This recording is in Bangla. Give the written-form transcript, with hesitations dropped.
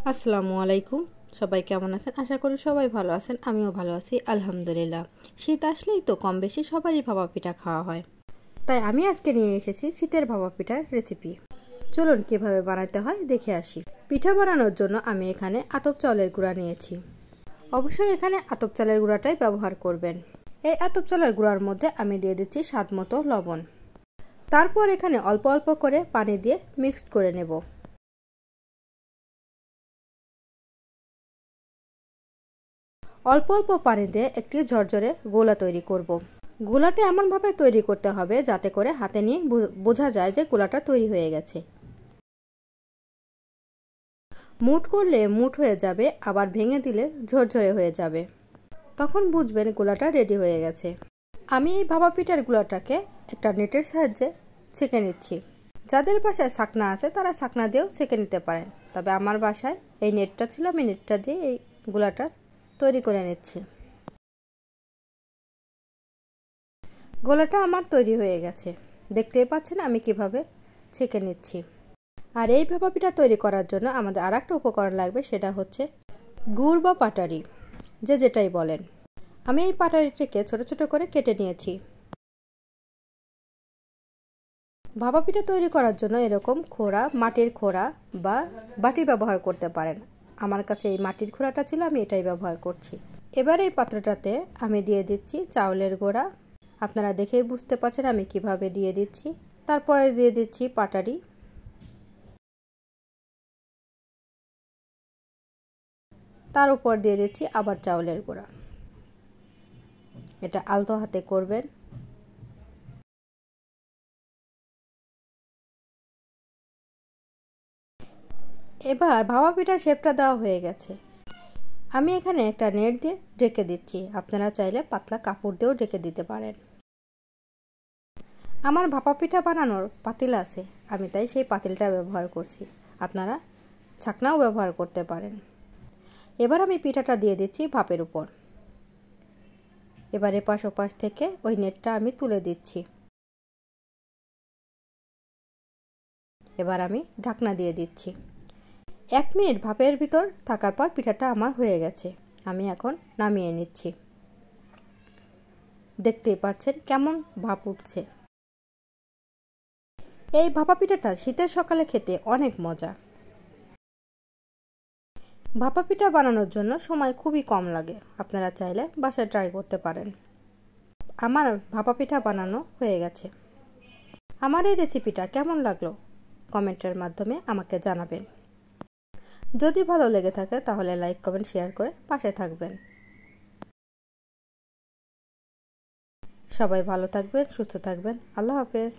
আসসালামু আলাইকুম। সবাই কেমন আছেন? আশা করি সবাই ভালো আছেন। আমিও ভালো আছি আলহামদুলিল্লাহ। শীত আসলেই তো কম বেশি সবারই ভাপা পিঠা খাওয়া হয়, তাই আমি আজকে নিয়ে এসেছি শীতের ভাপা পিঠার রেসিপি। চলুন কিভাবে বানাতে হয় দেখে আসি। পিঠা বানানোর জন্য আমি এখানে আতপ চালের গুঁড়া নিয়েছি। অবশ্যই এখানে আতপ চালের গুঁড়াটাই ব্যবহার করবেন। এই আতপ চালের গুঁড়ার মধ্যে আমি দিয়ে দিচ্ছি স্বাদ মতো লবণ। তারপর এখানে অল্প অল্প করে পানি দিয়ে মিক্সড করে নেব। অল্প অল্প পানি দিয়ে একটি ঝরঝরে গোলা তৈরি করব। গোলাটা এমনভাবে তৈরি করতে হবে যাতে করে হাতে নিয়ে বোঝা যায় যে গোলাটা তৈরি হয়ে গেছে। মুঠ করলে মুঠ হয়ে যাবে, আবার ভেঙে দিলে ঝরঝরে হয়ে যাবে। তখন বুঝবেন গোলাটা রেডি হয়ে গেছে। আমি এই ভাপা পিঠার গোলাটাকে একটা নেটের সাহায্যে ছেঁকে নিচ্ছি। যাদের বাসায় ছাকনা আছে তারা ছাকনা দিয়েও ছেঁকে নিতে পারেন, তবে আমার বাসায় এই নেটটা ছিল, আমি নেটটা দিয়ে এই গোলাটা তৈরি করে নিচ্ছি। গোলাটা আমার তৈরি হয়ে গেছে, দেখতেই পাচ্ছেন আমি কিভাবে ছেঁকে নিচ্ছি। আর এই ভাপা পিঠা তৈরি করার জন্য আমাদের আর একটা উপকরণ লাগবে, সেটা হচ্ছে গুড় বা পাটারি, যে যেটাই বলেন। আমি এই পাটারিটিকে ছোট ছোট করে কেটে নিয়েছি। ভাপা পিঠা তৈরি করার জন্য এরকম খোড়া, মাটির খোড়া বা বাটি ব্যবহার করতে পারেন। আমার কাছে এই মাটির খোড়াটা ছিল, আমি এটাই ব্যবহার করছি। এবার এই পাত্রটাতে আমি দিয়ে দিচ্ছি চাউলের গুঁড়া। আপনারা দেখেই বুঝতে পারছেন আমি কিভাবে দিয়ে দিচ্ছি। তারপরে দিয়ে দিচ্ছি পাটারি। তার উপর দিয়ে দিচ্ছি আবার চাউলের গুঁড়া। এটা আলতো হাতে করবেন। এবার ভাপা পিঠার শেপটা দেওয়া হয়ে গেছে। আমি এখানে একটা নেট দিয়ে ঢেকে দিচ্ছি, আপনারা চাইলে পাতলা কাপড় দিয়েও ঢেকে দিতে পারেন। আমার ভাপা পিঠা বানানোর পাতিল আছে, আমি তাই সেই পাতিলটা ব্যবহার করছি। আপনারা ছাকনাও ব্যবহার করতে পারেন। এবার আমি পিঠাটা দিয়ে দিচ্ছি ভাপের উপর। এবার এপাশ ওপাশ থেকে ওই নেটটা আমি তুলে দিচ্ছি। এবার আমি ঢাকনা দিয়ে দিচ্ছি। 1 মিনিট ভাপের ভিতর থাকার পর পিঠাটা আমার হয়ে গেছে। আমি এখন নামিয়ে নিচ্ছি। দেখতেই পাচ্ছেন কেমন ভাপ উঠছে। এই ভাপা পিঠাটা শীতের সকালে খেতে অনেক মজা। ভাপা পিঠা বানানোর জন্য সময় খুবই কম লাগে, আপনারা চাইলে বাসায় ট্রাই করতে পারেন। আমার ভাপা পিঠা বানানো হয়ে গেছে। আমার এই রেসিপিটা কেমন লাগলো কমেন্টের মাধ্যমে আমাকে জানাবেন। যদি ভালো লেগে থাকে তাহলে লাইক, কমেন্ট, শেয়ার করে পাশে থাকবেন। সবাই ভালো থাকবেন, সুস্থ থাকবেন। আল্লাহ হাফেজ।